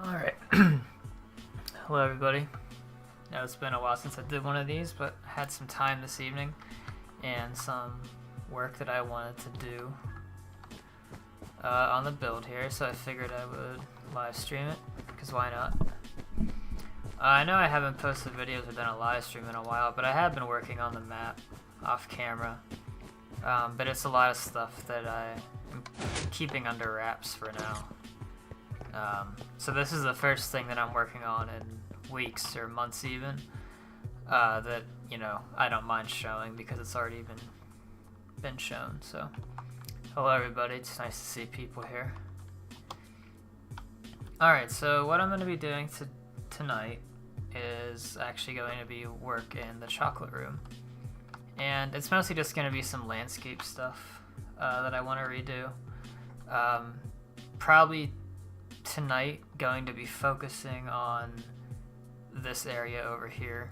Alright. Hello everybody. Now it's been a while since I did one of these, but I had some time this evening and some work that I wanted to do on the build here, so I figured I would live stream it, because why not? I know I haven't posted videos or done a live stream in a while, but I have been working on the map off camera. But it's a lot of stuff that I am keeping under wraps for now. So this is the first thing that I'm working on in weeks or months even, that, you know, I don't mind showing because it's already been shown. So hello everybody, it's nice to see people here. Alright, so what I'm going to be doing tonight is actually going to be work in the chocolate room. And it's mostly just going to be some landscape stuff that I want to redo. Probably tonight going to be focusing on this area over here.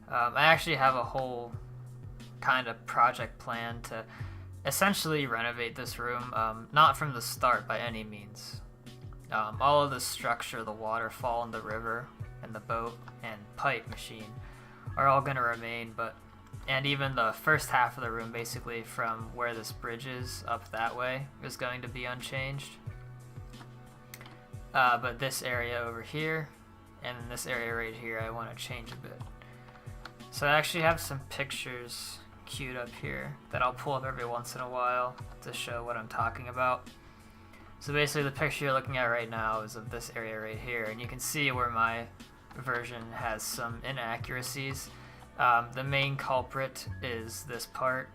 I actually have a whole kind of project plan to essentially renovate this room, not from the start by any means. All of the structure, the waterfall and the river and the boat and pipe machine are all going to remain, and even the first half of the room, basically from where this bridge is up that way, is going to be unchanged. But this area over here and this area right here I want to change a bit. So I actually have some pictures queued up here that I'll pull up every once in a while to show what I'm talking about. So basically the picture you're looking at right now is of this area right here, and you can see where my version has some inaccuracies. The main culprit is this part,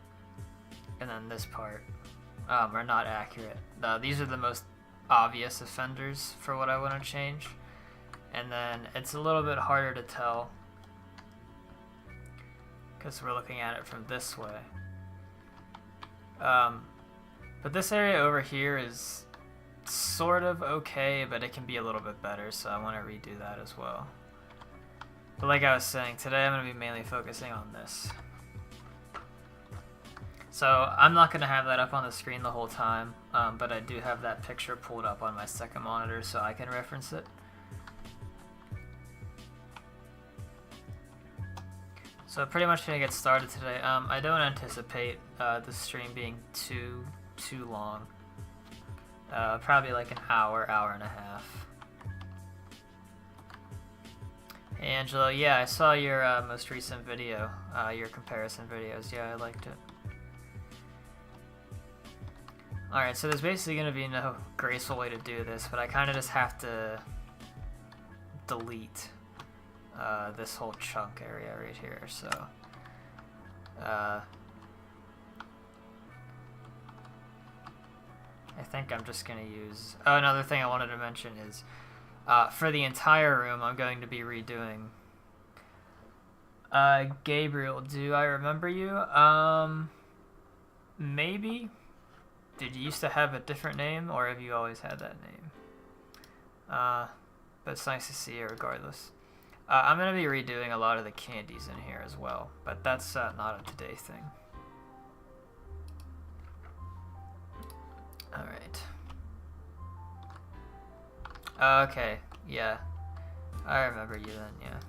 and then this part are not accurate. These are the most obvious offenders for what I want to change, and then it's a little bit harder to tell because we're looking at it from this way. But this area over here is sort of okay, but it can be a little bit better, so I want to redo that as well. But like I was saying, today I'm going to be mainly focusing on this. So I'm not going to have that up on the screen the whole time, but I do have that picture pulled up on my second monitor so I can reference it. So pretty much going to get started today. I don't anticipate the stream being too long. Probably like an hour, hour and a half. Hey Angelo, yeah, I saw your most recent video, your comparison videos. Yeah, I liked it. Alright, so there's basically going to be no graceful way to do this, but I kind of just have to delete this whole chunk area right here, so I think I'm just going to use... Oh, another thing I wanted to mention is for the entire room I'm going to be redoing Gabriel, do I remember you? Maybe? Did you used to have a different name, or have you always had that name? But it's nice to see you regardless. I'm going to be redoing a lot of the candies in here as well, but that's not a today thing. Alright. Okay, yeah. I remember you then, yeah.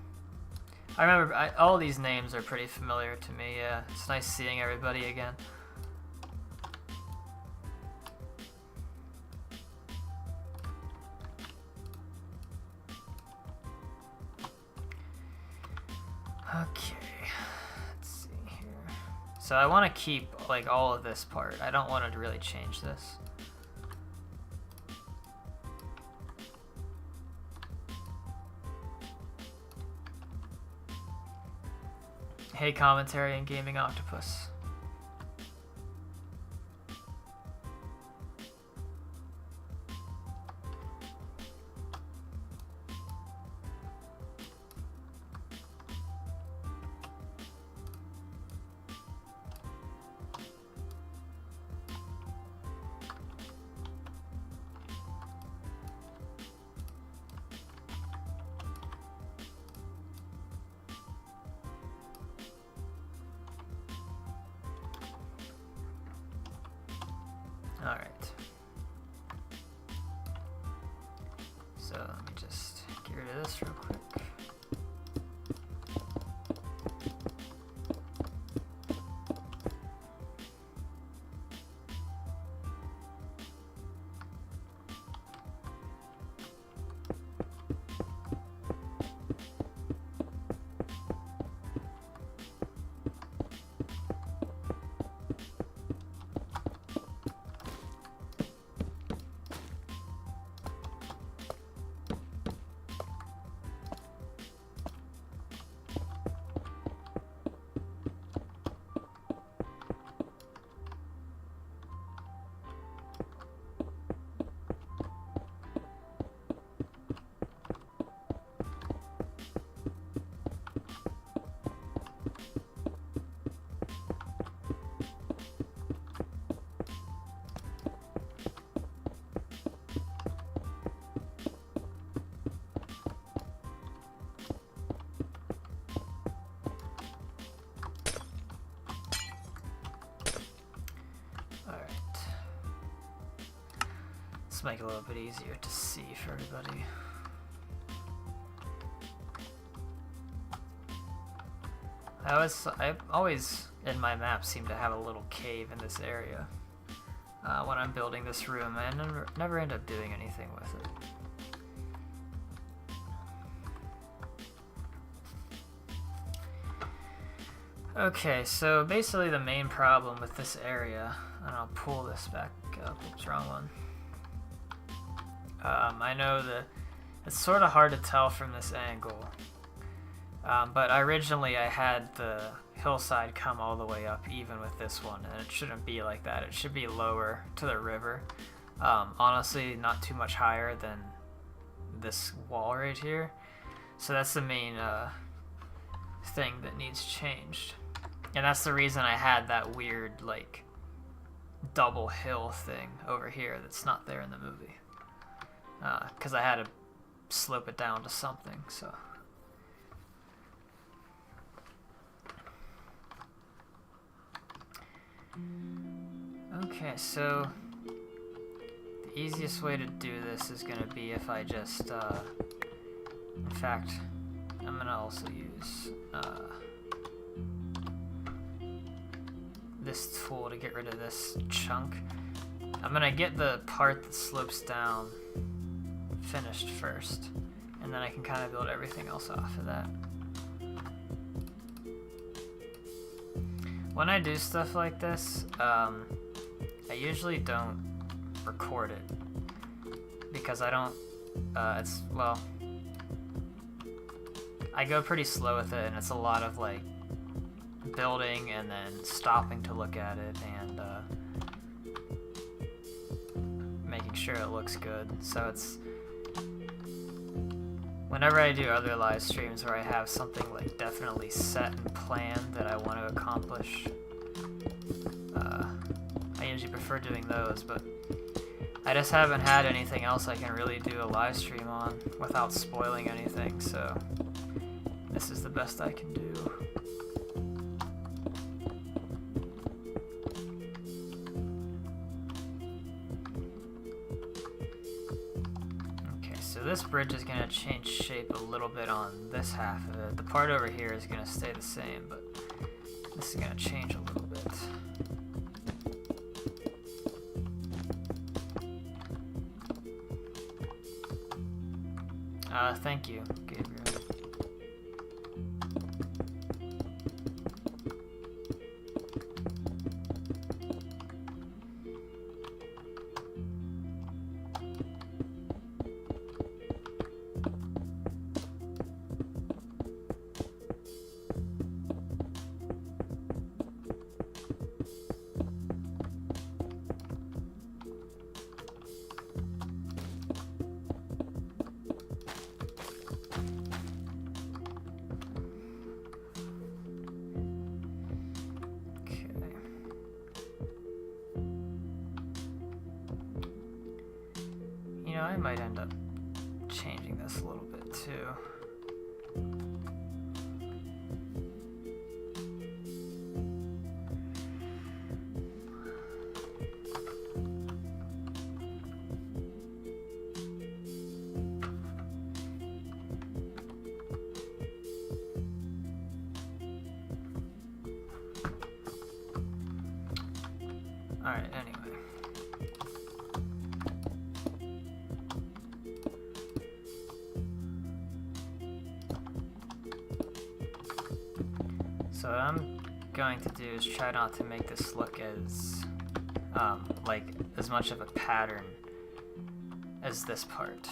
I remember, all these names are pretty familiar to me, yeah. It's nice seeing everybody again. Okay, let's see here. So I want to keep like all of this part. I don't want to really change this. Hey, commentary and gaming octopus. rid of this real quick. Make it a little bit easier to see for everybody. I always in my map seem to have a little cave in this area when I'm building this room, and I never end up doing anything with it. Okay, so basically the main problem with this area, and I'll pull this back up. Oops, wrong one. I know that it's sort of hard to tell from this angle, but originally I had the hillside come all the way up even with this one, and it shouldn't be like that. It should be lower to the river. Honestly, not too much higher than this wall right here. So that's the main thing that needs changed. And that's the reason I had that weird, like, double hill thing over here that's not there in the movie. Because I had to slope it down to something, so. Okay, so the easiest way to do this is going to be if I just, in fact, I'm going to also use this tool to get rid of this chunk. I'm going to get the part that slopes down finished first, and then I can kind of build everything else off of that. When I do stuff like this, I usually don't record it because I don't, well, I go pretty slow with it, and it's a lot of like building and then stopping to look at it and making sure it looks good. So it's whenever I do other live streams where I have something like definitely set and planned that I want to accomplish, I usually prefer doing those, but I just haven't had anything else I can really do a live stream on without spoiling anything, so this is the best I can do. This bridge is going to change shape a little bit on this half of it. The part over here is going to stay the same, but this is going to change a little bit. Thank you, Gabriel. You know, I might end up changing this a little bit too. So what I'm going to do is try not to make this look as like as much of a pattern as this part.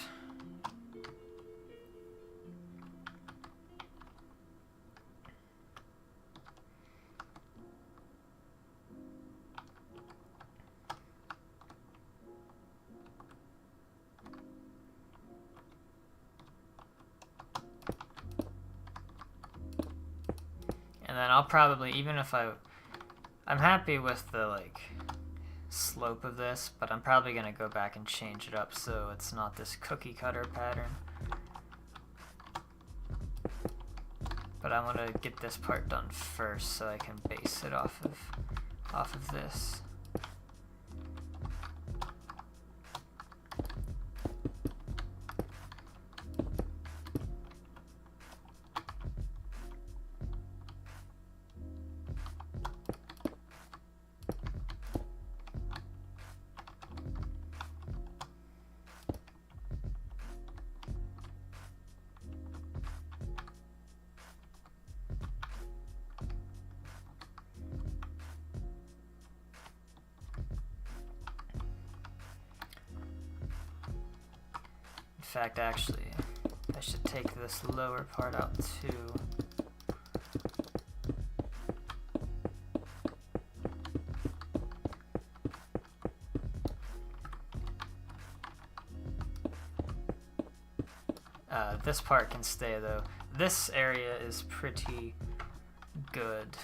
And then I'll probably, even if I'm happy with the like slope of this, but I'm probably gonna go back and change it up so it's not this cookie cutter pattern. But I'm gonna get this part done first so I can base it off of this. In fact, actually, I should take this lower part out too. This part can stay though. This area is pretty good.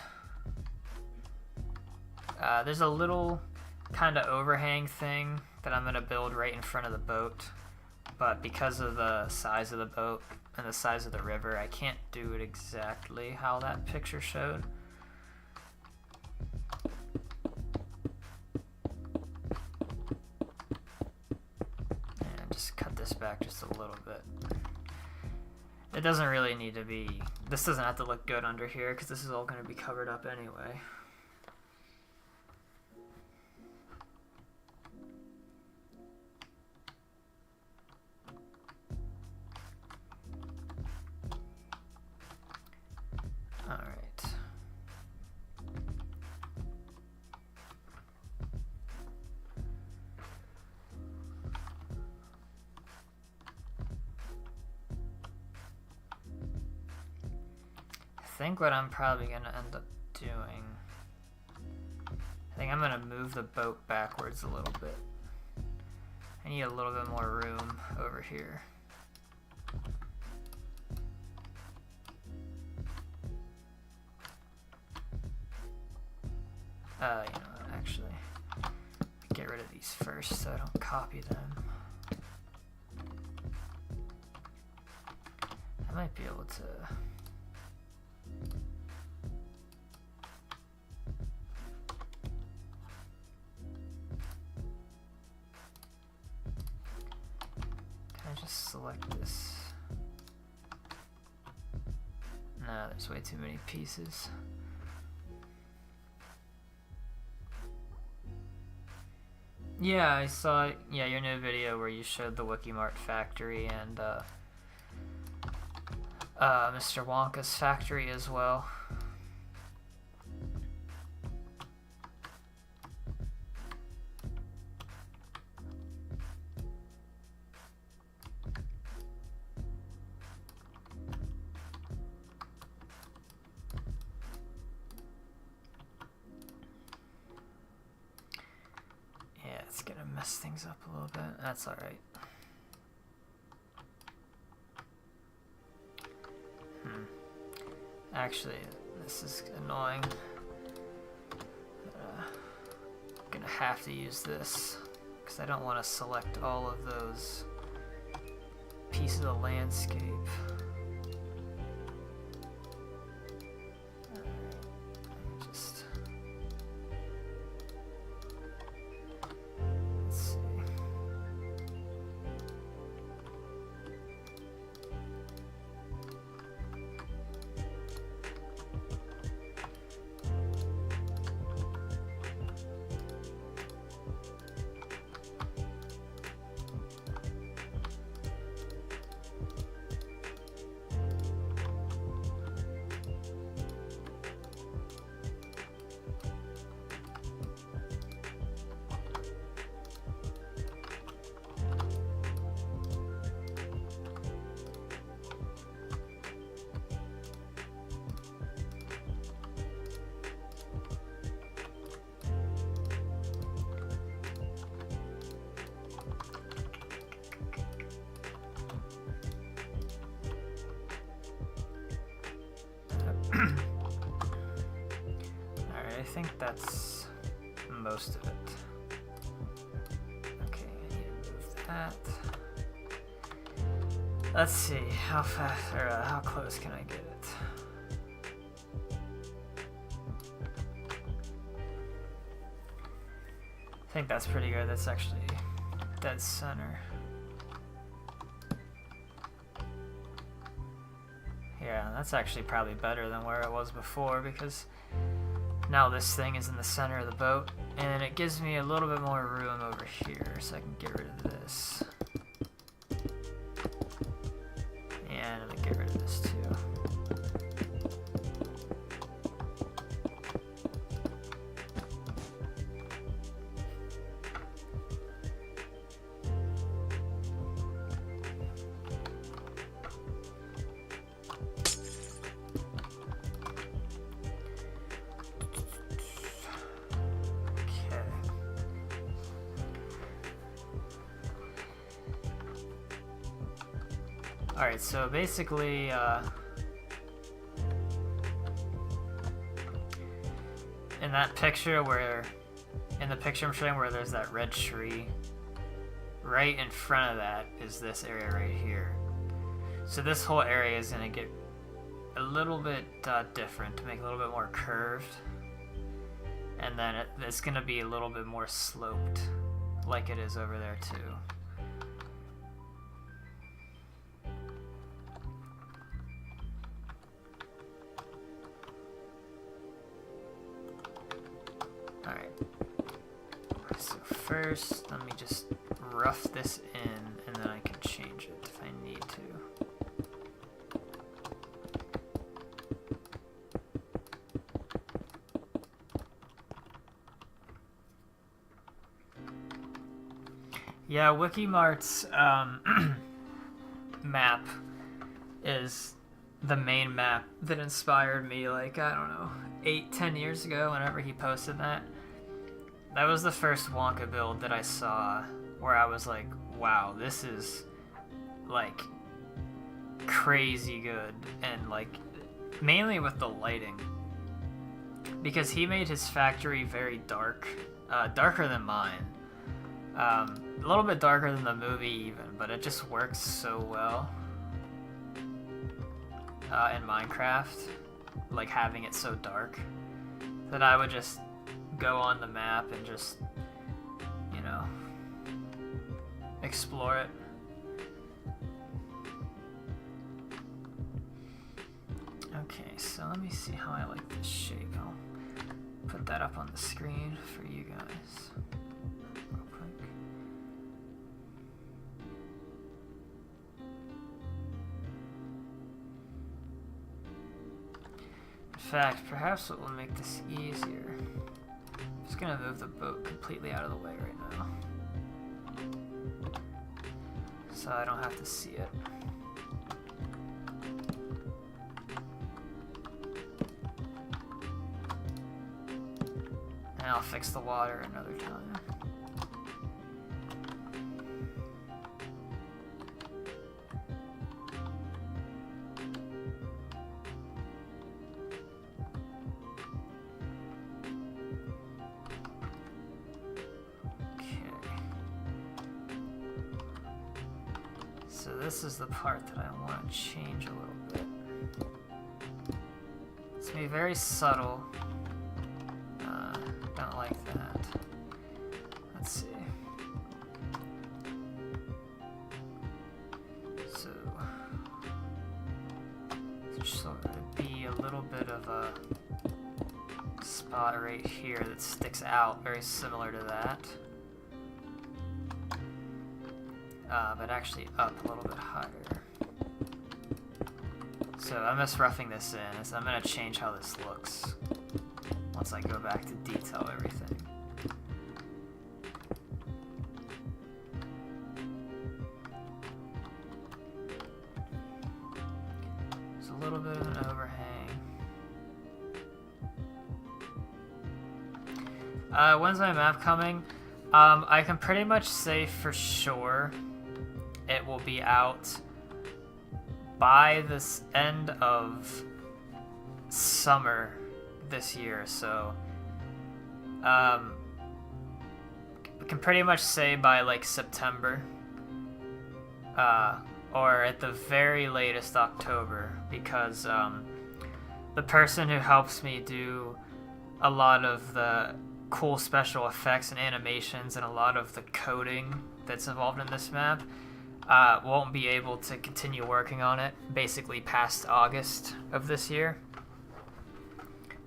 There's a little kind of overhang thing that I'm gonna build right in front of the boat. But because of the size of the boat and the size of the river, I can't do it exactly how that picture showed. And just cut this back just a little bit. It doesn't really need to be, this doesn't have to look good under here because this is all going to be covered up anyway. I think what I'm probably going to end up doing, I think I'm going to move the boat backwards a little bit. I need a little bit more room over here. You know what, actually, get rid of these first so I don't copy them. I might be able to... select this. Nah, there's way too many pieces. Yeah, I saw your new video where you showed the Wikimart factory and Mr. Wonka's factory as well. It's gonna mess things up a little bit. That's alright. Actually, this is annoying. I'm gonna have to use this because I don't want to select all of those pieces of landscape. think that's most of it. Okay, I need to move that. Let's see, how fast, or how close can I get it? I think that's pretty good. That's actually dead center. Yeah, that's actually probably better than where it was before, because now this thing is in the center of the boat, and it gives me a little bit more room over here, so I can get rid of this. And I'm gonna get rid of this too. Alright, so basically, in that picture in the picture I'm showing where there's that red tree, right in front of that is this area right here. So this whole area is going to get a little bit different, to make it a little bit more curved. And then it's going to be a little bit more sloped, like it is over there too. Alright, so first let me just rough this in, and then I can change it if I need to. Yeah, Wikimart's map is the main map that inspired me, like, I don't know, 8-10 years ago, whenever he posted that. That was the first Wonka build that I saw where I was like, wow, this is like crazy good, and like mainly with the lighting, because he made his factory very dark, darker than mine, a little bit darker than the movie even, but it just works so well in Minecraft, like having it so dark, that I would just go on the map and just, you know, explore it. Okay, so let me see how I like this shape. I'll put that up on the screen for you guys real quick. In fact, perhaps what will make this easier, I'm just gonna move the boat completely out of the way right now, so I don't have to see it. And I'll fix the water another time. So this is the part that I want to change a little bit. It's going to be very subtle. Don't like that. Let's see. So there sort of be a little bit of a spot right here that sticks out, very similar to that. But actually up a little bit higher. So I'm just roughing this in. So I'm going to change how this looks once I go back to detail everything. There's a little bit of an overhang. When's my map coming? I can pretty much say for sure it will be out by this end of summer this year. So We can pretty much say by like September, or at the very latest October, because the person who helps me do a lot of the cool special effects and animations and a lot of the coding that's involved in this map won't be able to continue working on it basically past August of this year.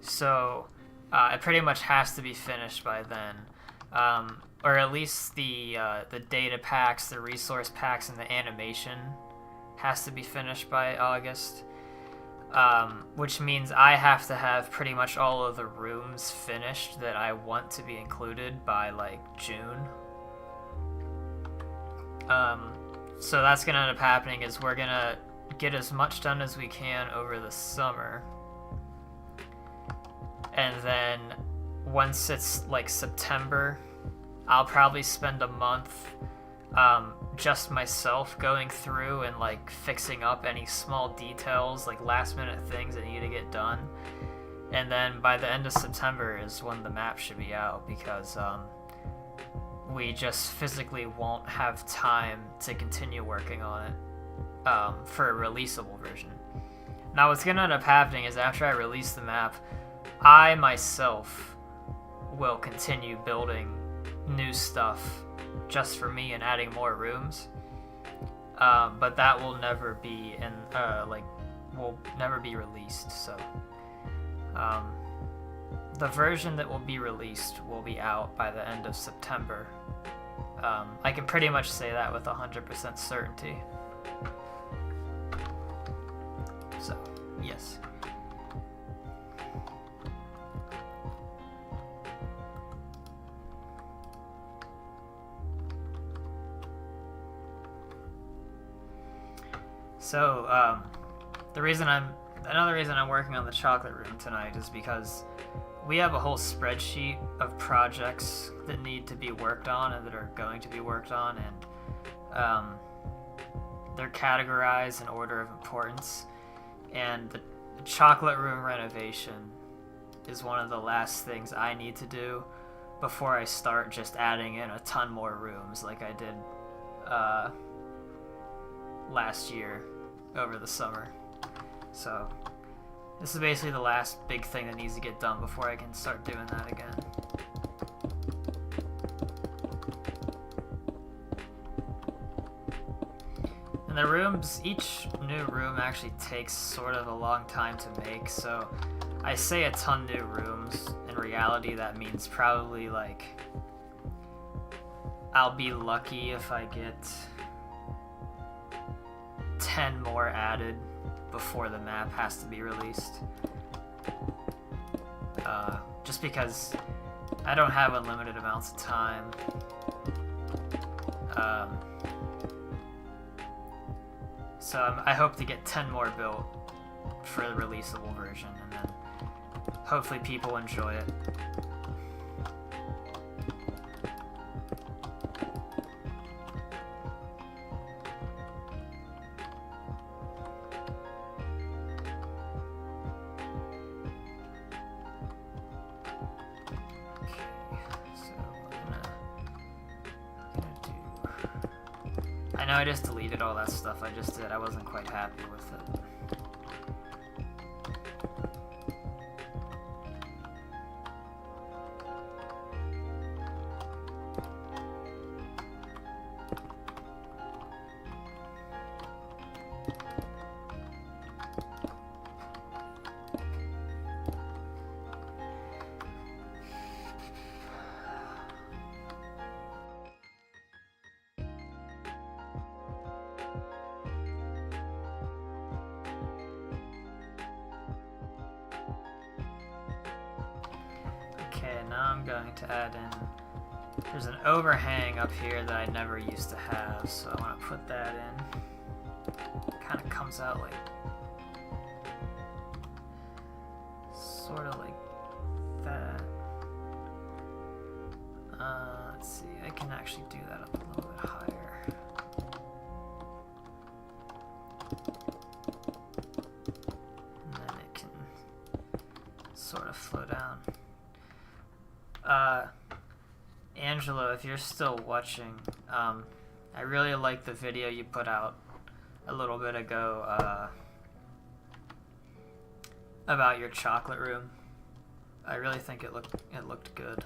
So it pretty much has to be finished by then, or at least the data packs, the resource packs, and the animation has to be finished by August, which means I have to have pretty much all of the rooms finished that I want to be included by like June. So that's gonna end up happening is we're gonna get as much done as we can over the summer. And then once it's like September, I'll probably spend a month just myself going through and like fixing up any small details, like last minute things that need to get done. And then by the end of September is when the map should be out, because we just physically won't have time to continue working on it for a releasable version. Now what's gonna end up happening is after I release the map, I myself will continue building new stuff just for me and adding more rooms, but that will never be will never be released. So the version that will be released will be out by the end of September. I can pretty much say that with 100% certainty. So yes. So, another reason I'm working on the chocolate room tonight is because we have a whole spreadsheet of projects that need to be worked on and that are going to be worked on, and they're categorized in order of importance. And the chocolate room renovation is one of the last things I need to do before I start just adding in a ton more rooms like I did last year over the summer. So this is basically the last big thing that needs to get done before I can start doing that again. And the rooms, each new room actually takes sort of a long time to make, so I say a ton new rooms. In reality, that means probably like I'll be lucky if I get 10 more added before the map has to be released. Just because I don't have unlimited amounts of time. So I hope to get 10 more built for the releasable version, and then hopefully people enjoy it. I know I just deleted all that stuff I just did. I wasn't quite happy with it. Okay, now I'm going to add in, there's an overhang up here that I never used to have, so I want to put that in. It kind of comes out like, sort of like that. Let's see, I can actually do that up a little bit higher. And then it can sort of flow down. Angelo, if you're still watching, I really like the video you put out a little bit ago about your chocolate room. I really think it looked good.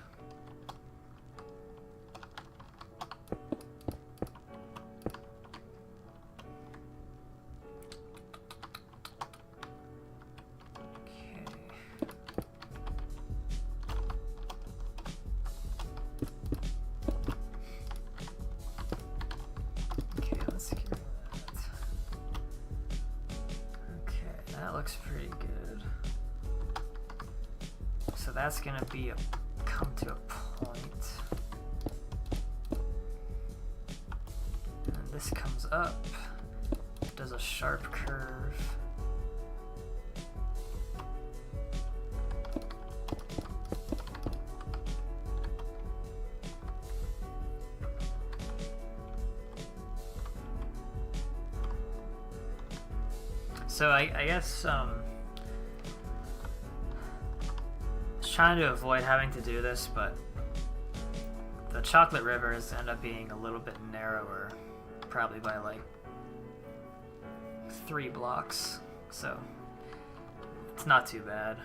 Pretty good. So that's gonna be come to a point. And this comes up, does a sharp curve. So I guess trying to avoid having to do this, but the chocolate rivers end up being a little bit narrower, probably by like 3 blocks, so it's not too bad.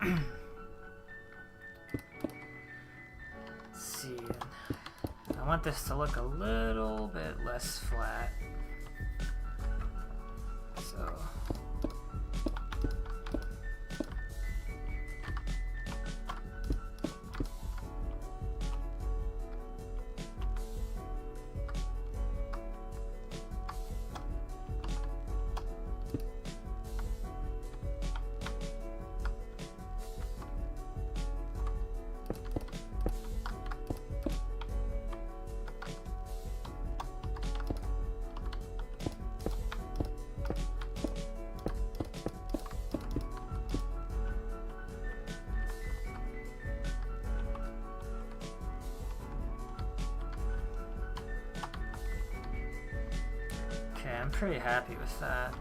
Let's see. I want this to look a little bit less flat. So I'm pretty happy with that.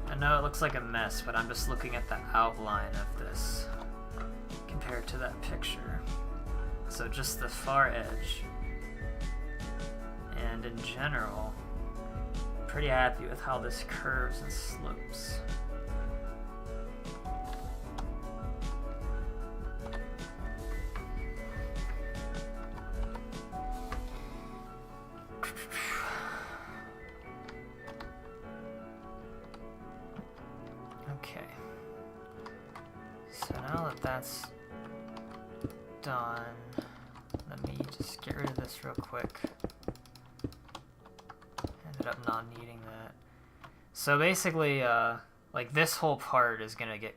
I know it looks like a mess, but I'm just looking at the outline of this compared to that picture. So just the far edge. And in general, pretty happy with how this curves and slopes. That's done. Let me just get rid of this real quick. Ended up not needing that. So basically, like this whole part is gonna get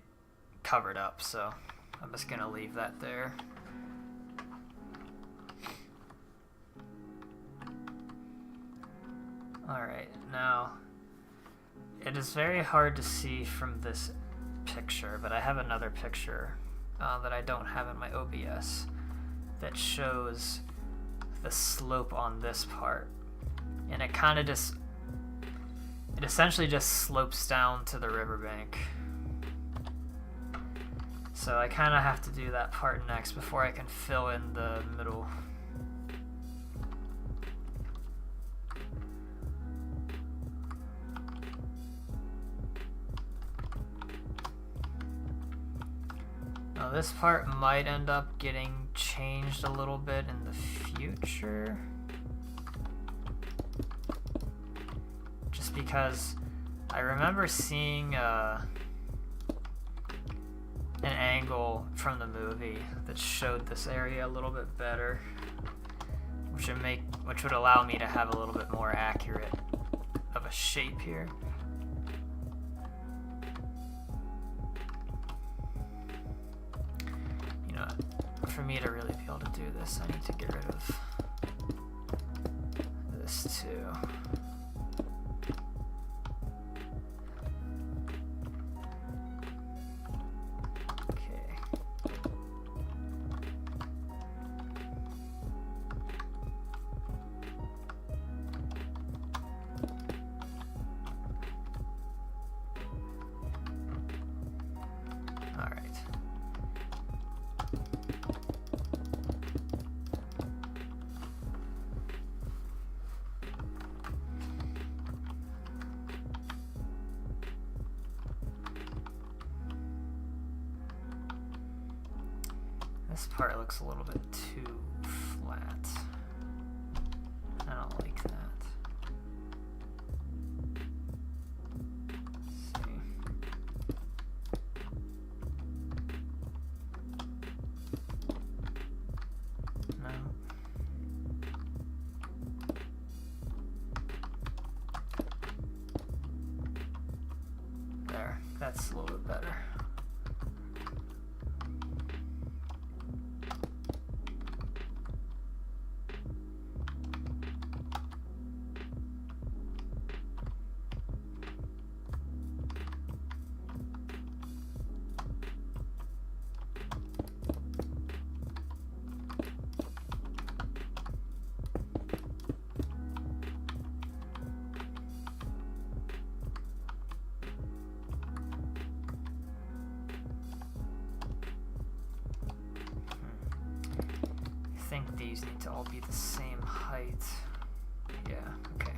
covered up, so I'm just gonna leave that there. Alright, now it is very hard to see from this picture, but I have another picture that I don't have in my OBS that shows the slope on this part And it kind of just, it essentially just slopes down to the riverbank. So I kind of have to do that part next before I can fill in the middle. Now this part might end up getting changed a little bit in the future. Just because I remember seeing an angle from the movie that showed this area a little bit better, which would allow me to have a little bit more accurate of a shape here. You know, for me to really be able to do this, I need to get rid of this too. This part looks a little bit too flat. I don't like that. Let's see. No. There, that's a little bit better. I think these need to all be the same height. Yeah, okay.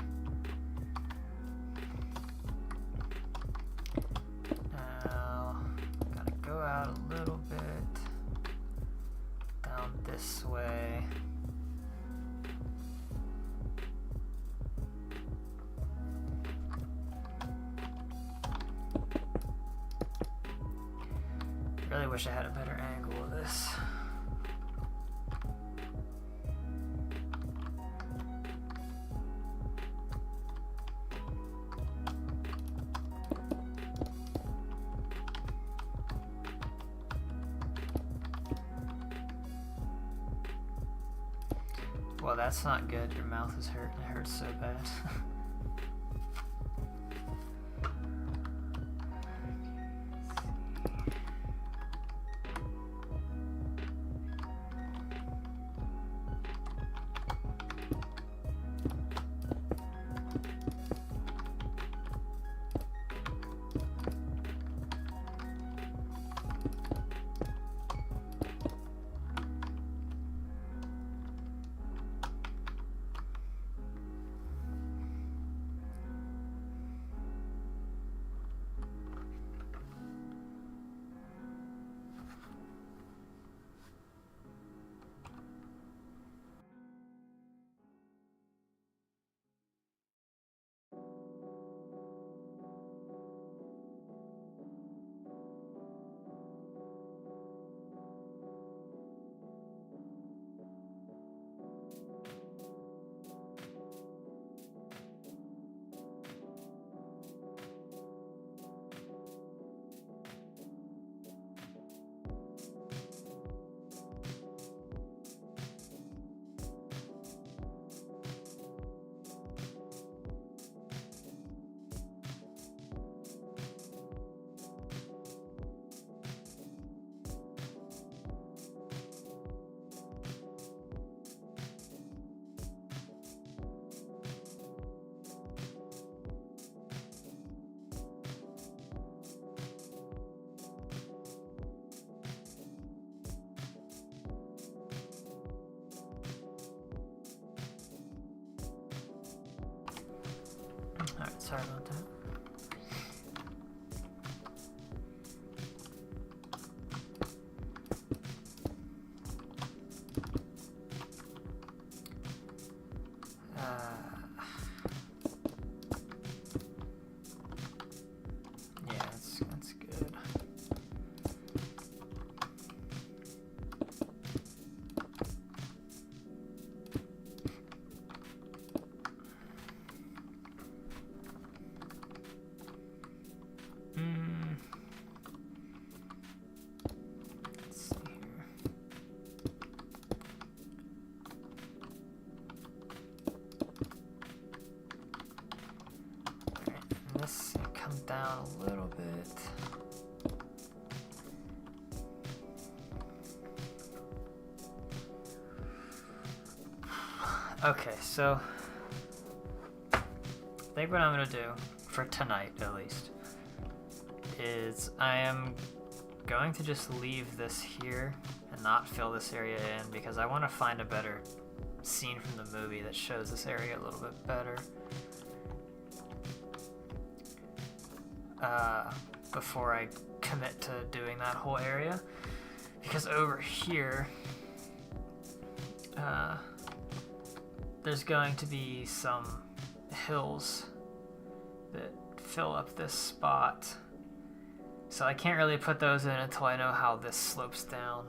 Now, gotta go out a little bit, down this way. Really wish I had a better angle of this. Well, that's not good. Your mouth is hurting. It hurts so bad. Sorry about that. Yeah, that's good. Let's see here. Alright, and this comes down a little bit. Okay, so I think what I'm gonna do, for tonight at least, is I am going to just leave this here and not fill this area in because I want to find a better scene from the movie that shows this area a little bit better before I commit to doing that whole area, because over here there's going to be some hills that fill up this spot, so I can't really put those in until I know how this slopes down.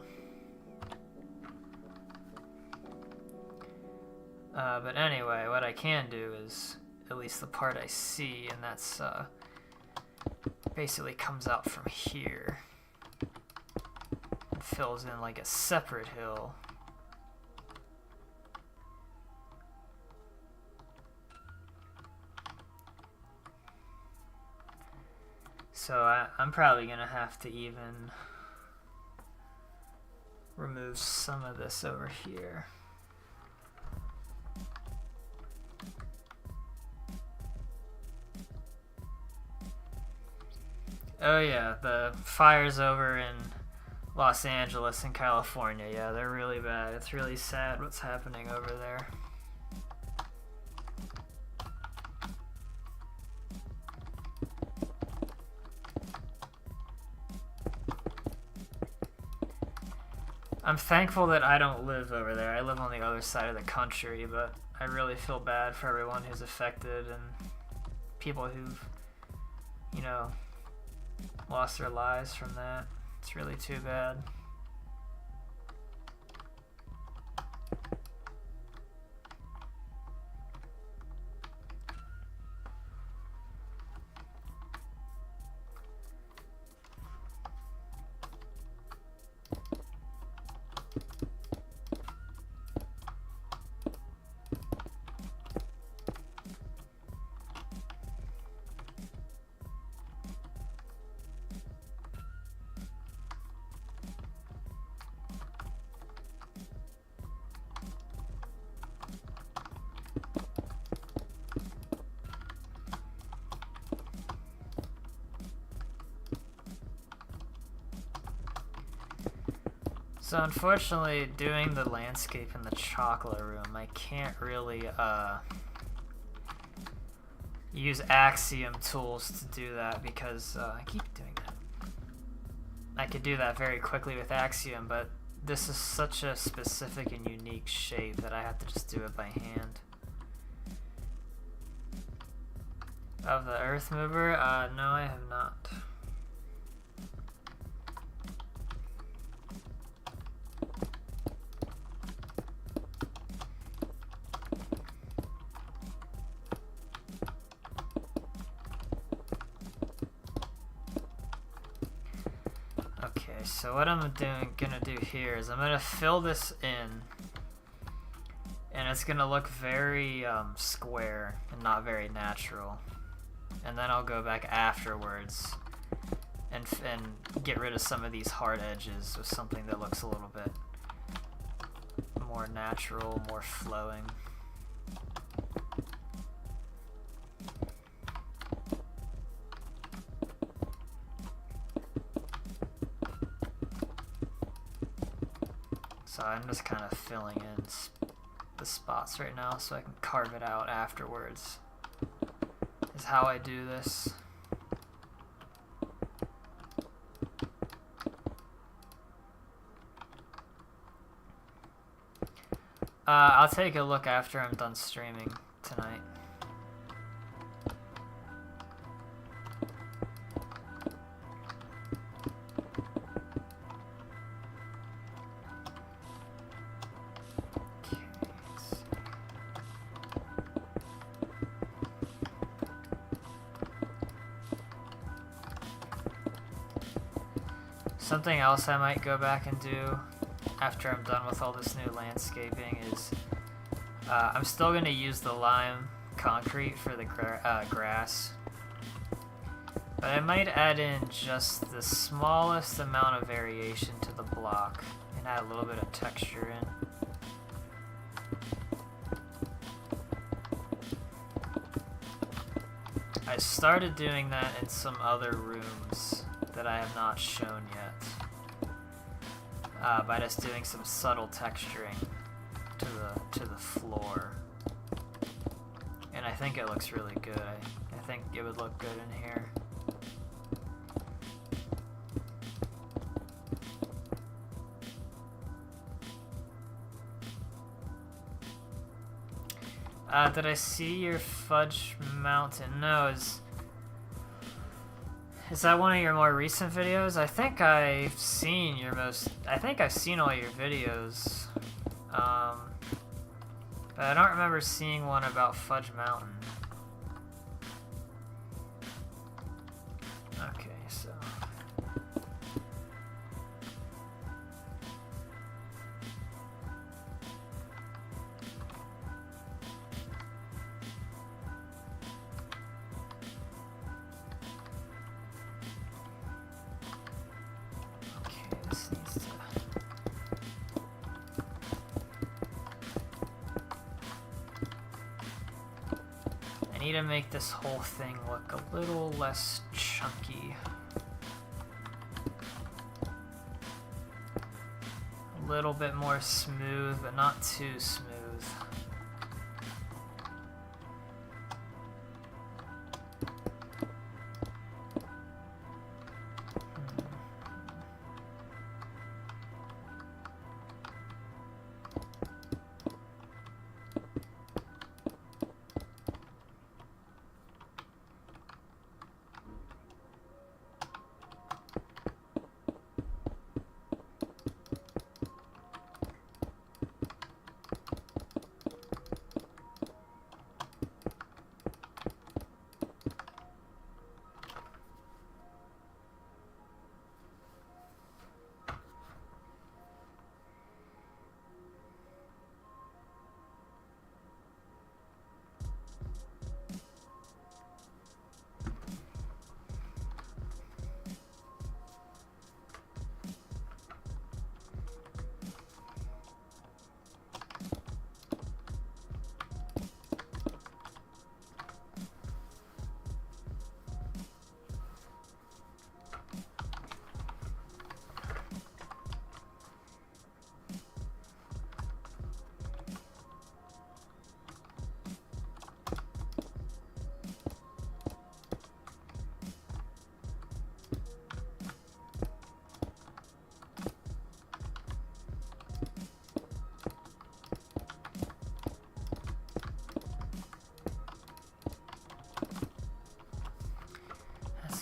But anyway, what I can do is at least the part I see, and that's basically comes out from here and fills in like a separate hill. So I'm probably gonna have to even remove some of this over here. Oh yeah, the fires over in Los Angeles and California, yeah, they're really bad. It's really sad what's happening over there. I'm thankful that I don't live over there. I live on the other side of the country, but I really feel bad for everyone who's affected and people who've, you know, lost their lives from that. It's really too bad. So unfortunately, doing the landscape in the chocolate room, I can't really use Axiom tools to do that because I keep doing that. I could do that very quickly with Axiom, but this is such a specific and unique shape that I have to just do it by hand. Of the earth mover? No, I have not. So what I'm gonna do here is I'm gonna fill this in, and it's gonna look very square and not very natural. And then I'll go back afterwards and get rid of some of these hard edges with something that looks a little bit more natural, more flowing. So I'm just kind of filling in the spots right now so I can carve it out afterwards. Is how I do this. I'll take a look after I'm done streaming tonight. Something else I might go back and do after I'm done with all this new landscaping is I'm still going to use the lime concrete for the grass, but I might add in just the smallest amount of variation to the block and add a little bit of texture in. I started doing that in some other rooms that I have not shown yet, by just doing some subtle texturing to the floor, and I think it looks really good. I think it would look good in here. Did I see your fudge mountain? No, is that one of your more recent videos? I think I've seen all your videos. But I don't remember seeing one about Fudge Mountain. Okay, so this needs to... I need to make this whole thing look a little less chunky. A little bit more smooth, but not too smooth.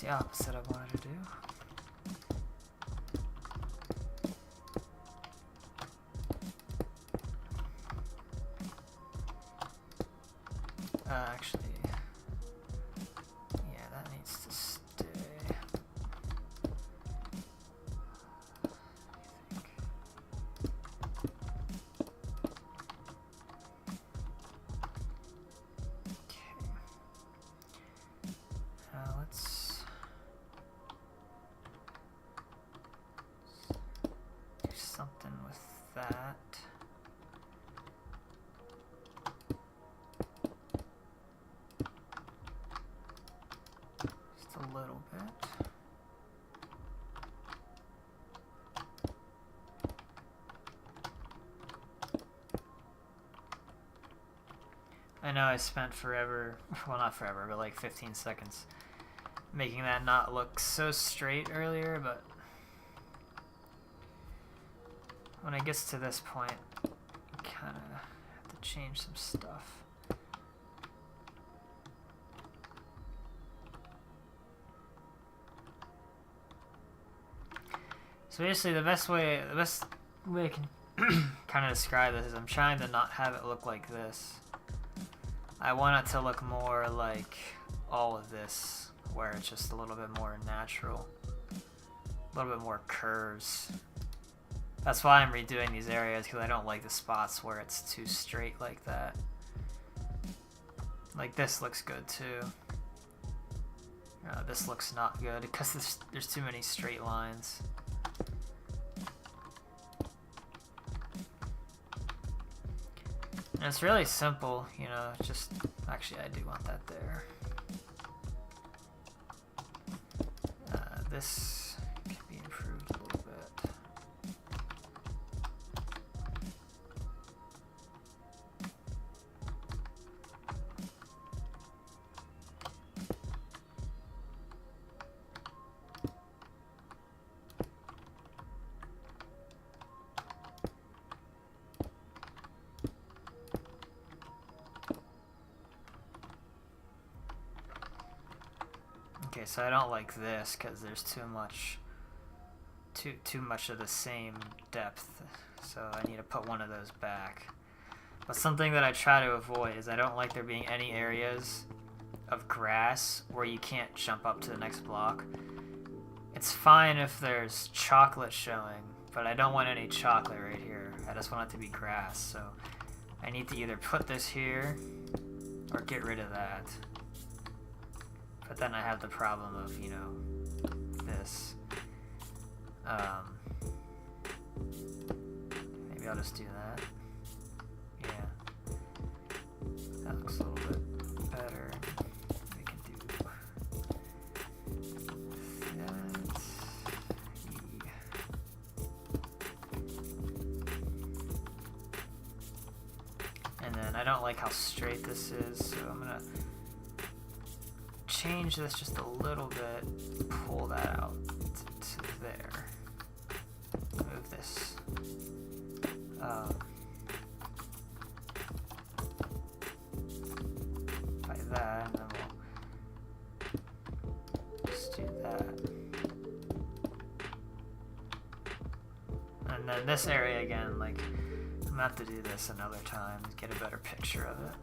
The opposite I wanted to do. Actually, yeah, that needs to stay. I think. Okay. Let's do something with that. Just a little bit. I I know I spent forever, well not forever, but like 15 seconds making that not look so straight earlier, but when it gets to this point, you kind of have to change some stuff. So basically the best way I can kind of describe this is I'm trying to not have it look like this. I want it to look more like all of this, where it's just a little bit more natural, a little bit more curves. That's why I'm redoing these areas, because I don't like the spots where it's too straight like that. Like this looks good too. This looks not good because there's too many straight lines. And it's really simple, you know, just, actually I do want that there. This can be improved a little bit. Okay, so I don't like this because there's too much of the same depth, so I need to put one of those back. But something that I try to avoid is I don't like there being any areas of grass where you can't jump up to the next block. It's fine if there's chocolate showing, but I don't want any chocolate right here. I just want it to be grass, so I need to either put this here or get rid of that. But then I have the problem of, you know, this. Maybe I'll just do that. Yeah. That looks a little bit better. We can do that. And then I don't like how straight this is, so I'm gonna change this just a little bit, pull that out to there, move this by that, and then we'll just do that. And then this area again, like, I'm gonna have to do this another time to get a better picture of it.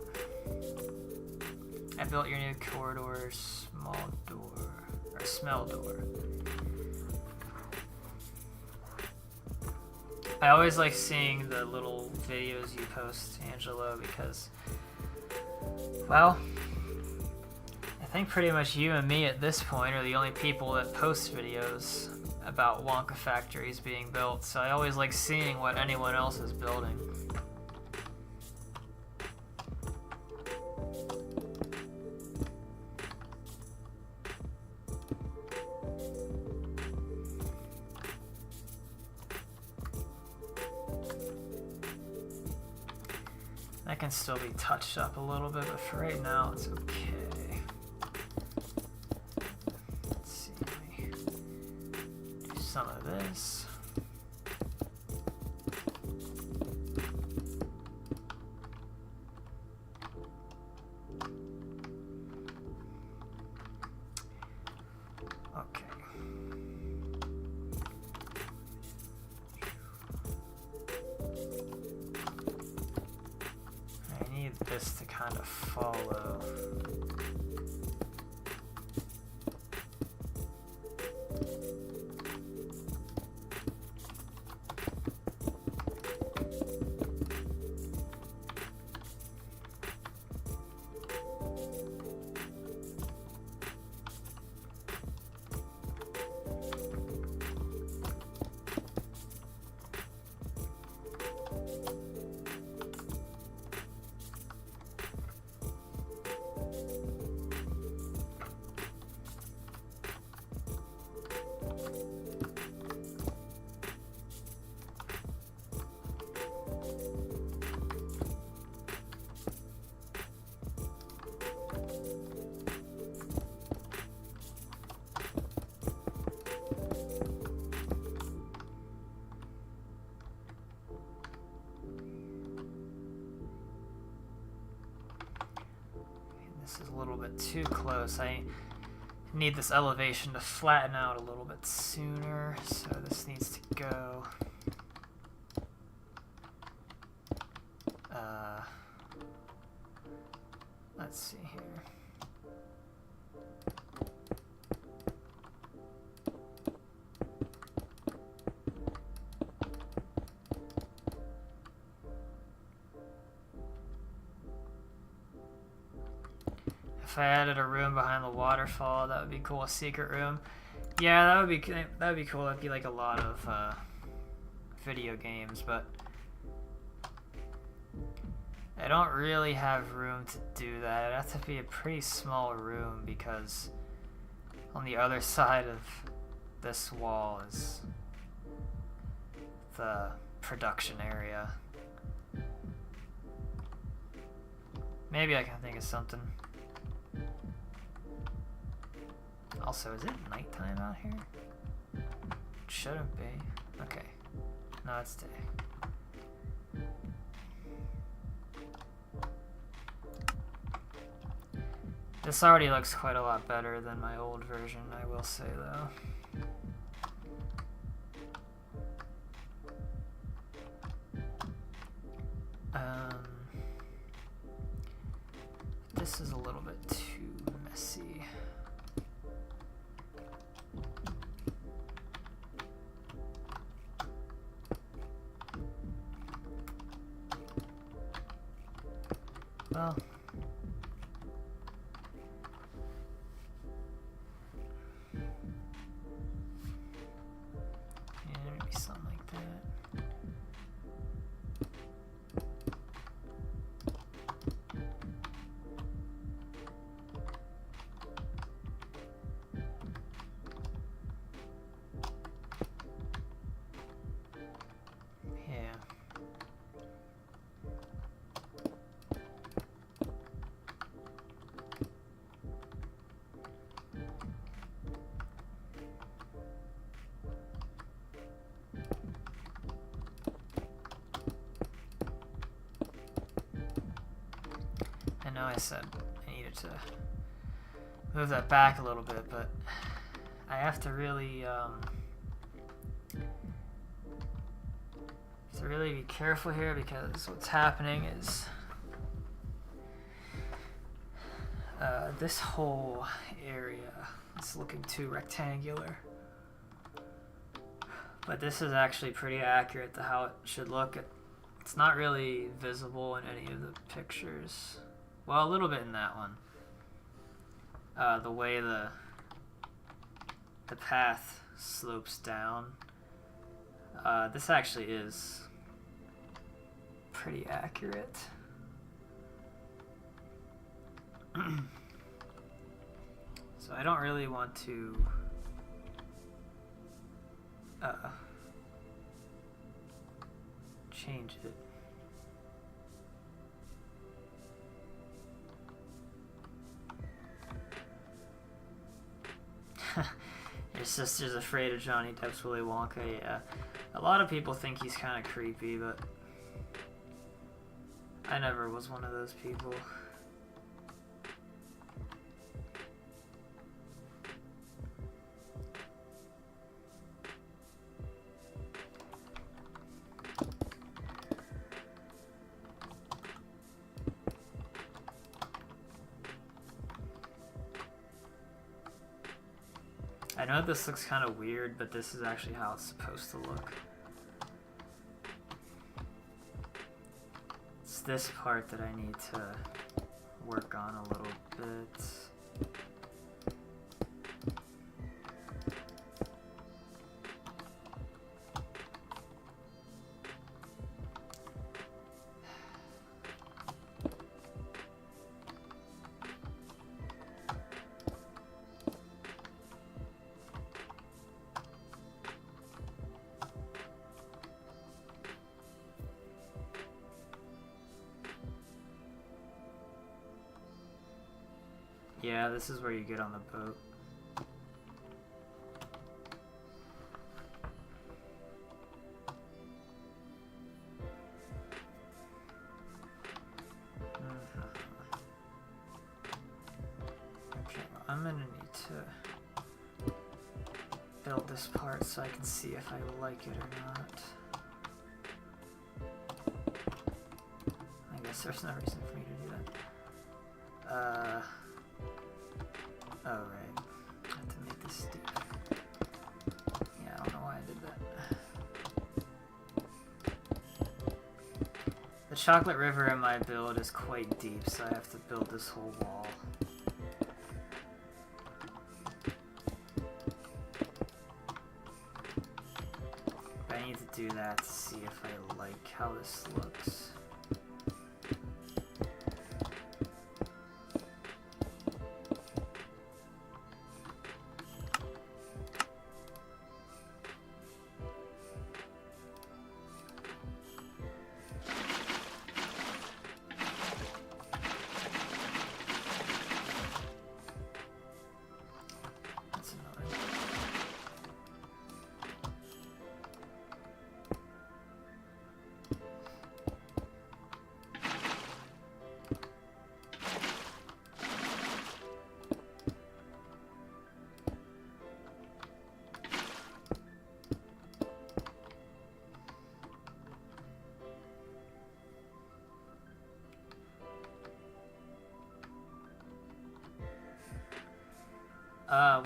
I built your new corridor, small door, or smell door. I always like seeing the little videos you post, Angelo, because, well, I think pretty much you and me at this point are the only people that post videos about Wonka factories being built, so I always like seeing what anyone else is building. That can still be touched up a little bit, but for right now, it's okay. Let's see, let me do some of this. Okay. This to kind of follow. This is a little bit too close. I need this elevation to flatten out a little bit sooner, so this needs to go. Let's see here. If I added a room behind the waterfall, that would be cool. A secret room. Yeah, that would be cool. That'd be like a lot of video games, but I don't really have room to do that. It'd have to be a pretty small room because on the other side of this wall is the production area. Maybe I can think of something. Also, is it nighttime out here? It shouldn't be. Okay. No, it's day. This already looks quite a lot better than my old version, I will say, though. This is a little bit too messy. Well, yeah, maybe something like that. Yeah. I know I said I needed to move that back a little bit, but I have to really be careful here because what's happening is this whole area is looking too rectangular. But this is actually pretty accurate to how it should look. It's not really visible in any of the pictures. Well, a little bit in that one. The way the path slopes down. This actually is pretty accurate. So I don't really want to change it. Your sister's afraid of Johnny Depp's Willy Wonka, yeah. A lot of people think he's kind of creepy, but I never was one of those people. I know this looks kind of weird, but this is actually how it's supposed to look. It's this part that I need to work on a little bit. Yeah, this is where you get on the boat. I'm gonna need to build this part so I can see if I like it or not. I guess there's no reason for me to do that. Oh right, I have to make this steep. Yeah, I don't know why I did that. The chocolate river in my build is quite deep, so I have to build this whole wall. I need to do that to see if I like how this looks.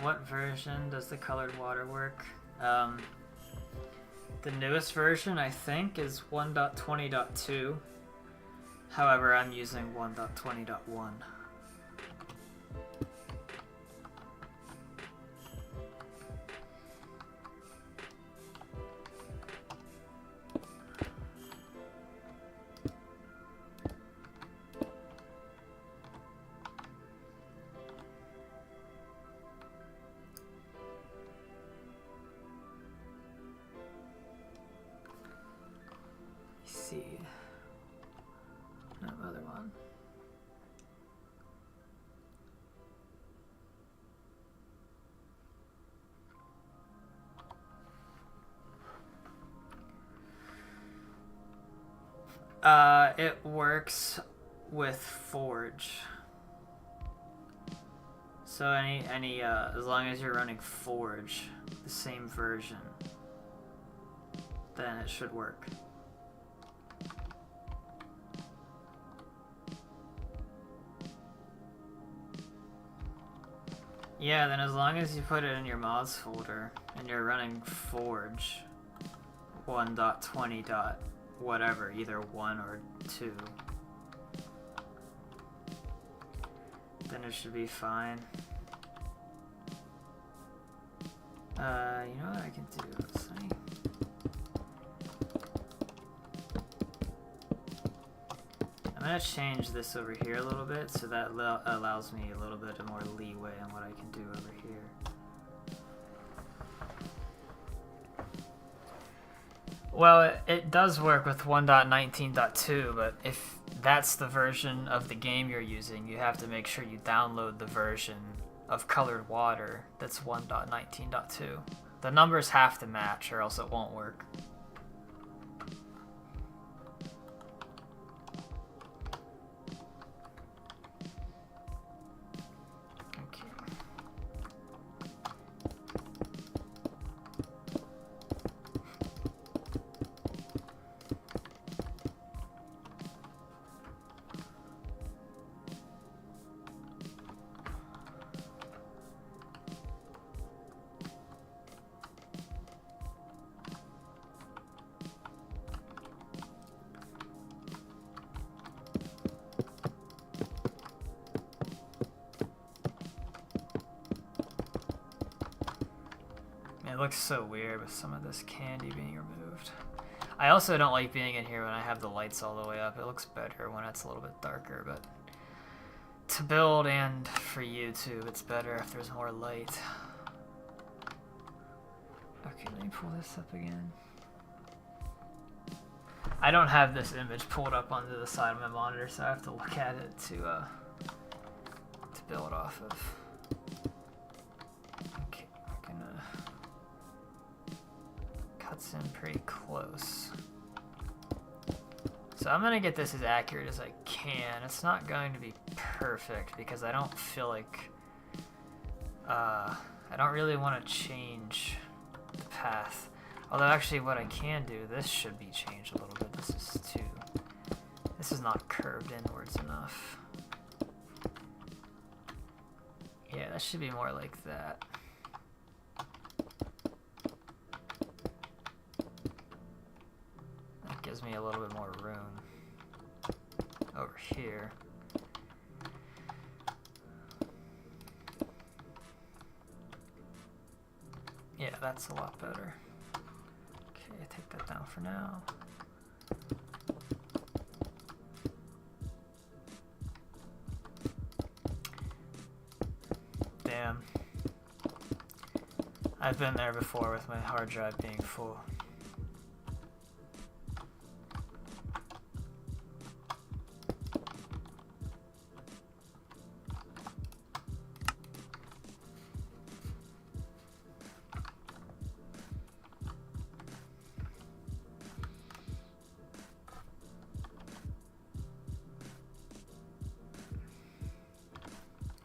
What version does the colored water work? The newest version, I think, is 1.20.2. However, I'm using 1.20.1. Another one. It works with Forge. So as long as you're running Forge, the same version, then it should work. Yeah, then as long as you put it in your mods folder and you're running Forge 1.20. Whatever, either 1 or 2, then it should be fine. You know what I can do? Let's see. I'm gonna change this over here a little bit so that allows me a little bit more leeway on what I can do over here. Well, it does work with 1.19.2, but if that's the version of the game you're using, you have to make sure you download the version of colored water that's 1.19.2. The numbers have to match or else it won't work. It looks so weird with some of this candy being removed. I also don't like being in here when I have the lights all the way up. It looks better when it's a little bit darker, but to build and for YouTube, it's better if there's more light. Okay, let me pull this up again. I don't have this image pulled up onto the side of my monitor, so I have to look at it to build off of. Okay, I'm gonna cuts in pretty close. So I'm gonna get this as accurate as I can. It's not going to be perfect because I don't feel like I don't really want to change the path. Although actually what I can do, this should be changed a little bit. This is not curved inwards enough. Yeah, that should be more like that. That gives me a little bit more room over here. Yeah, that's a lot better. Okay, take that down for now. Damn. I've been there before with my hard drive being full.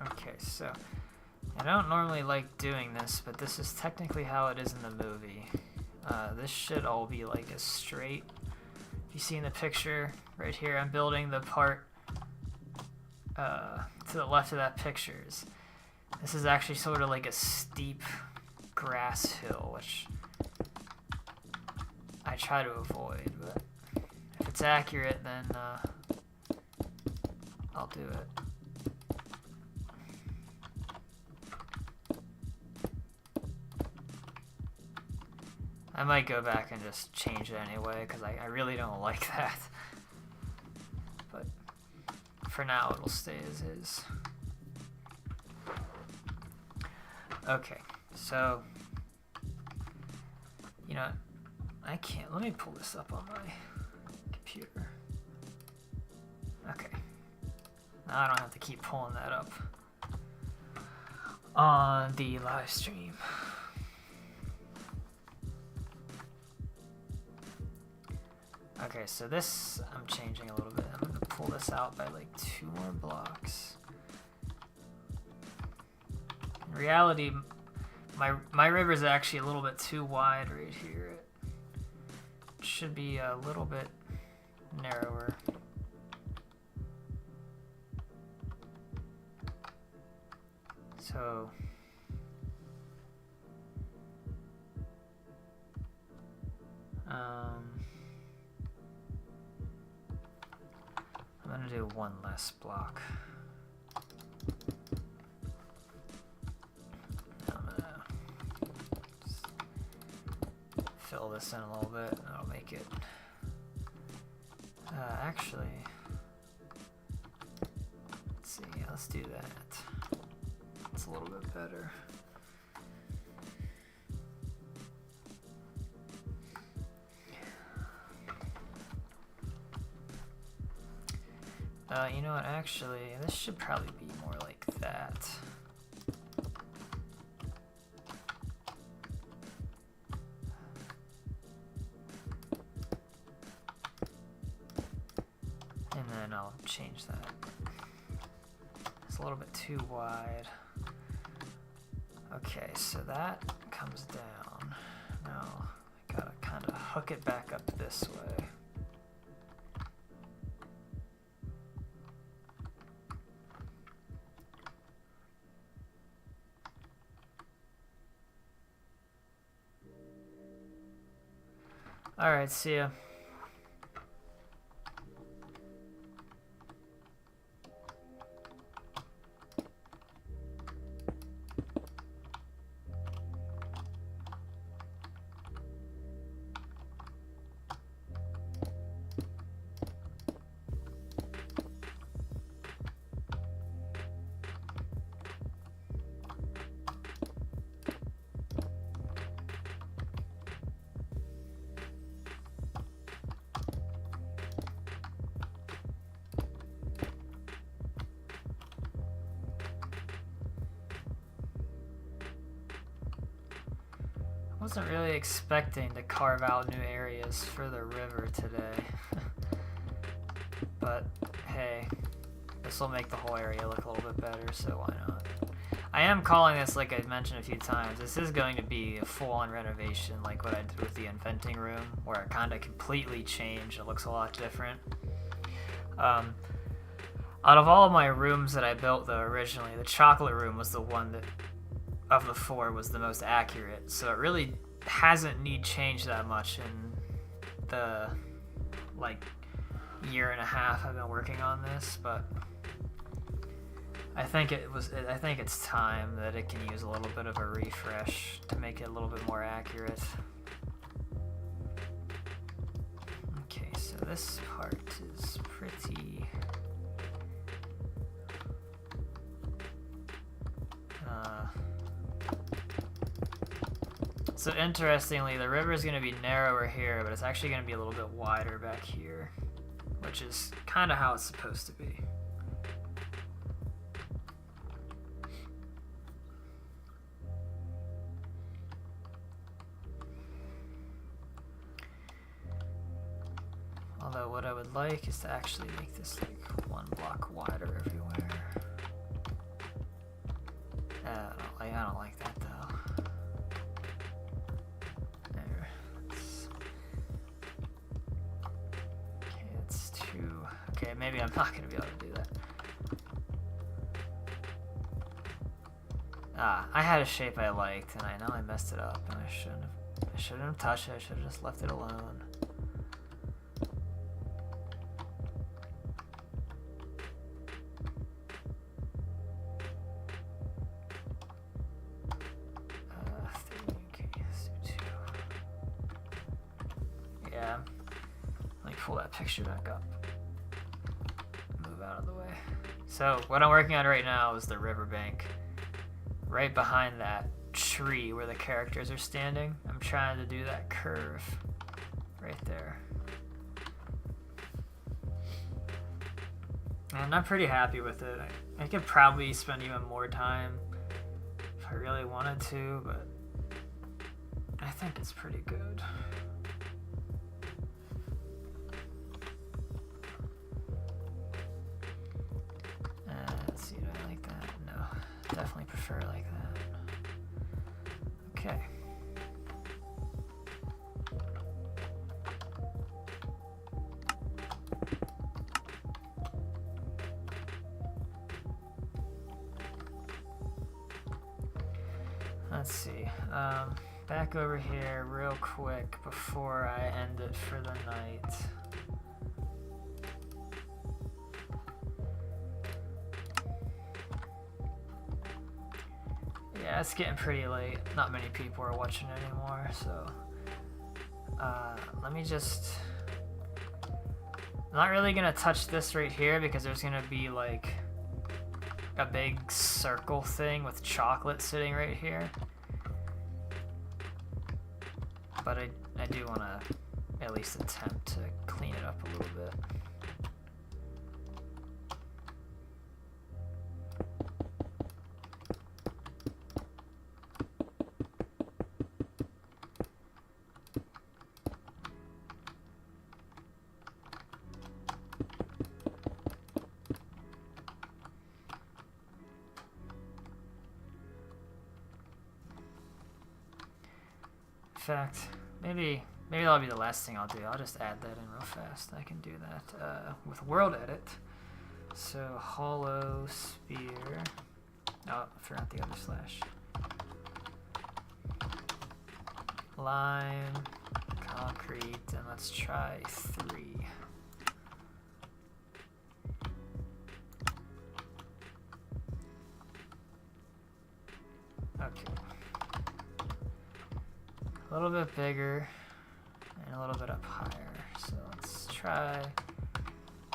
Okay, so I don't normally like doing this, but this is technically how it is in the movie. This should all be like a straight. If you see in the picture right here, I'm building the part to the left of that picture. This is actually sort of like a steep grass hill, which I try to avoid, but if it's accurate, then I'll do it. I might go back and just change it anyway, because I really don't like that. But for now, it'll stay as is. Okay, so, you know, I can't, let me pull this up on my computer. Okay, now I don't have to keep pulling that up on the live stream. Okay, so this I'm changing a little bit. I'm gonna pull this out by like 2 more blocks. In reality, my river is actually a little bit too wide right here. It should be a little bit narrower. So I'm gonna do one less block. I'm gonna fill this in a little bit. That'll make it. Actually, let's see. Yeah, let's do that. It's a little bit better. You know what, actually, this should probably be more like that. And then I'll change that. It's a little bit too wide. Okay, so that comes down. Now, I gotta kind of hook it back up this way. Alright, see ya. I wasn't really expecting to carve out new areas for the river today. But hey, this will make the whole area look a little bit better, so why not? I am calling this, like I mentioned a few times, this is going to be a full-on renovation like what I did with the inventing room, where it kind of completely changed. It looks a lot different. Out of all of my rooms that I built, though, originally, the chocolate room was the one that, of the four, was the most accurate. So it really hasn't need change that much in the, like, year and a half I've been working on this, but I think it's time that it can use a little bit of a refresh to make it a little bit more accurate. Okay, so this part is pretty... So interestingly, the river is going to be narrower here, but it's actually going to be a little bit wider back here, which is kind of how it's supposed to be. Although what I would like is to actually make this like 1 block wider everywhere. I don't like that though. There. Okay, it's too... Okay, maybe I'm not going to be able to do that. I had a shape I liked, and I know I messed it up, and I shouldn't have touched it. I should have just left it alone. Yeah, let me pull that picture back up. Move out of the way. So what I'm working on right now is the riverbank. Right behind that tree where the characters are standing, I'm trying to do that curve right there. And I'm pretty happy with it. I could probably spend even more time if I really wanted to, but I think it's pretty good. Let's see, do I like that? No, definitely prefer like that. Okay. Let's see. Back over here real quick before I end it for the night. Yeah, it's getting pretty late. Not many people are watching anymore, so let me just... I'm not really gonna touch this right here because there's gonna be like a big circle thing with chocolate sitting right here. But I do want to at least attempt to clean it up a little bit. In fact, maybe that'll be the last thing I'll do. I'll just add that in real fast. I can do that with World Edit. So hollow sphere. Oh, I forgot the other slash. Lime, concrete, and let's try 3. Okay. A little bit bigger and a little bit up higher. So let's try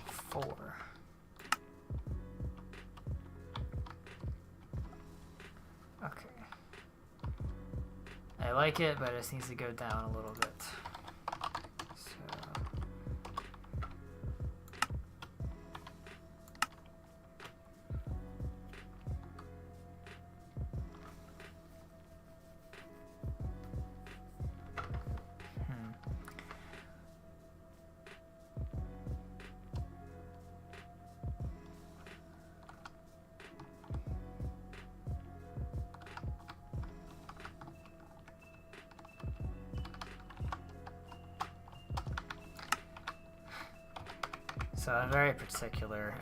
4. Okay. I like it, but it just needs to go down a little bit. So I'm very particular.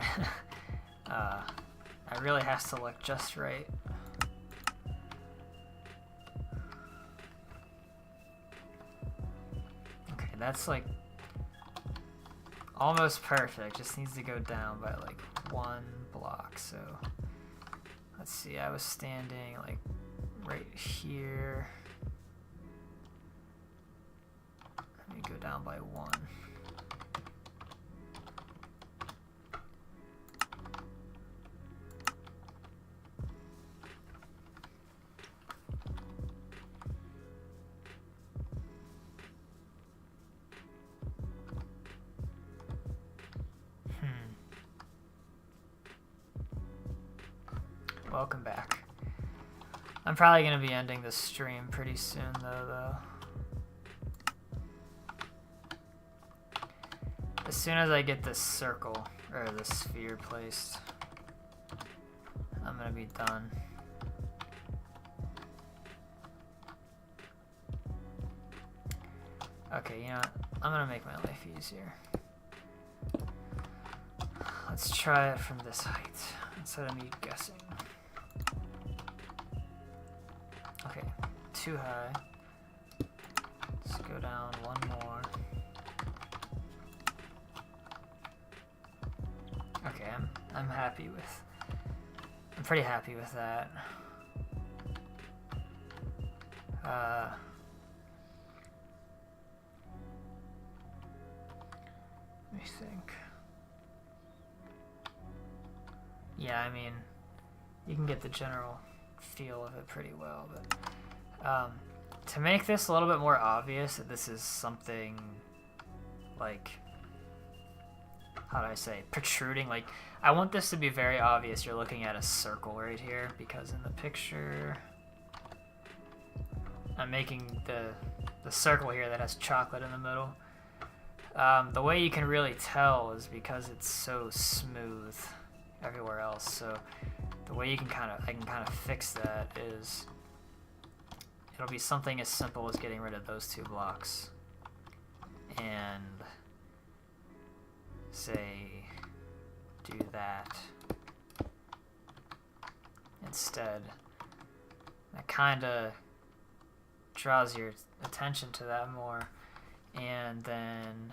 It really has to look just right. Okay, that's like almost perfect. Just needs to go down by like 1 block. So let's see, I was standing like right here. Let me go down by 1. Welcome back. I'm probably going to be ending this stream pretty soon though. As soon as I get this circle, or this sphere placed, I'm going to be done. Okay, you know what? I'm going to make my life easier. Let's try it from this height, instead of me guessing. Okay, too high. Let's go down 1 more. Okay, I'm happy with. I'm pretty happy with that. Let me think. Yeah, I mean, you can get the general feel of it pretty well, but to make this a little bit more obvious that this is something like, how do I say, protruding, like I want this to be very obvious you're looking at a circle right here, because in the picture I'm making the circle here that has chocolate in the middle. The way you can really tell is because it's so smooth everywhere else, so the way I can kind of fix that is it'll be something as simple as getting rid of those 2 blocks and say do that instead. That kind of draws your attention to that more, and then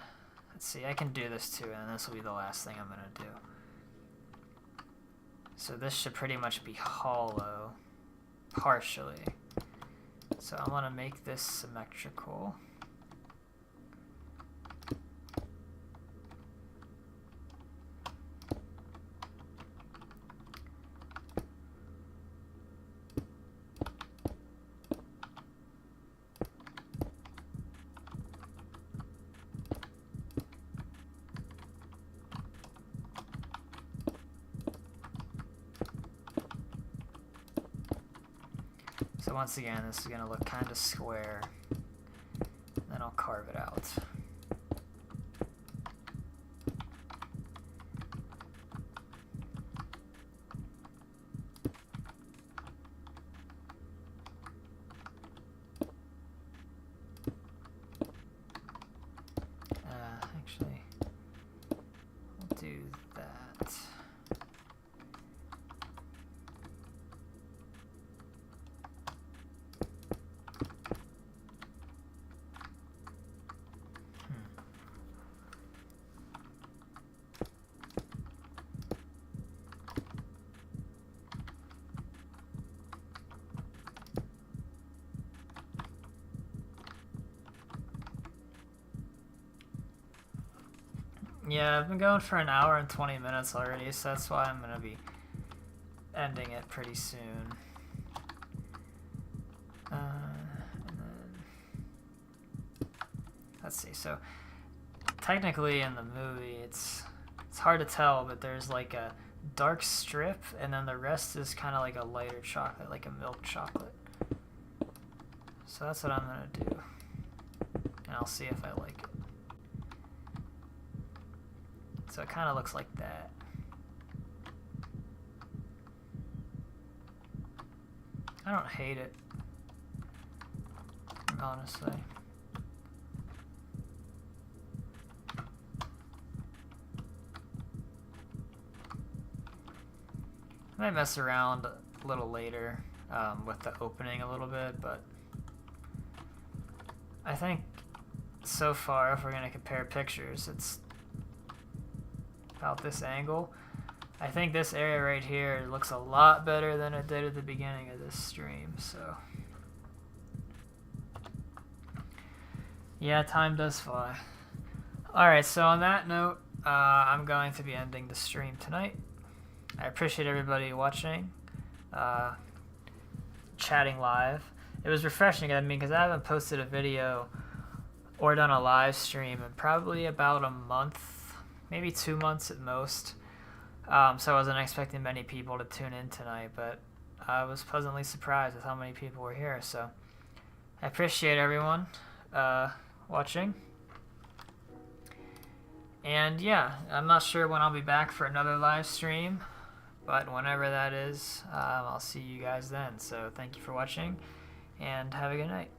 let's see, I can do this too, and this will be the last thing I'm gonna do. So this should pretty much be hollow, partially. So I want to make this symmetrical. So once again, this is going to look kind of square, then I'll carve it out. Actually, we'll do that. Yeah, I've been going for 1 hour and 20 minutes already, so that's why I'm going to be ending it pretty soon. And then, let's see, so technically in the movie it's hard to tell, but there's like a dark strip and then the rest is kind of like a lighter chocolate, like a milk chocolate. So that's what I'm going to do, and I'll see if I like it. So it kind of looks like that. I don't hate it, honestly. I might mess around a little later with the opening a little bit, but I think so far, if we're going to compare pictures, it's about this angle. I think this area right here looks a lot better than it did at the beginning of this stream, so yeah, time does fly. Alright, so on that note, I'm going to be ending the stream tonight. I appreciate everybody watching, chatting live. It was refreshing, I mean, because I haven't posted a video or done a live stream in probably about a month, maybe 2 months at most. So I wasn't expecting many people to tune in tonight, but I was pleasantly surprised with how many people were here. So I appreciate everyone watching. And yeah, I'm not sure when I'll be back for another live stream, but whenever that is, I'll see you guys then. So thank you for watching, and have a good night.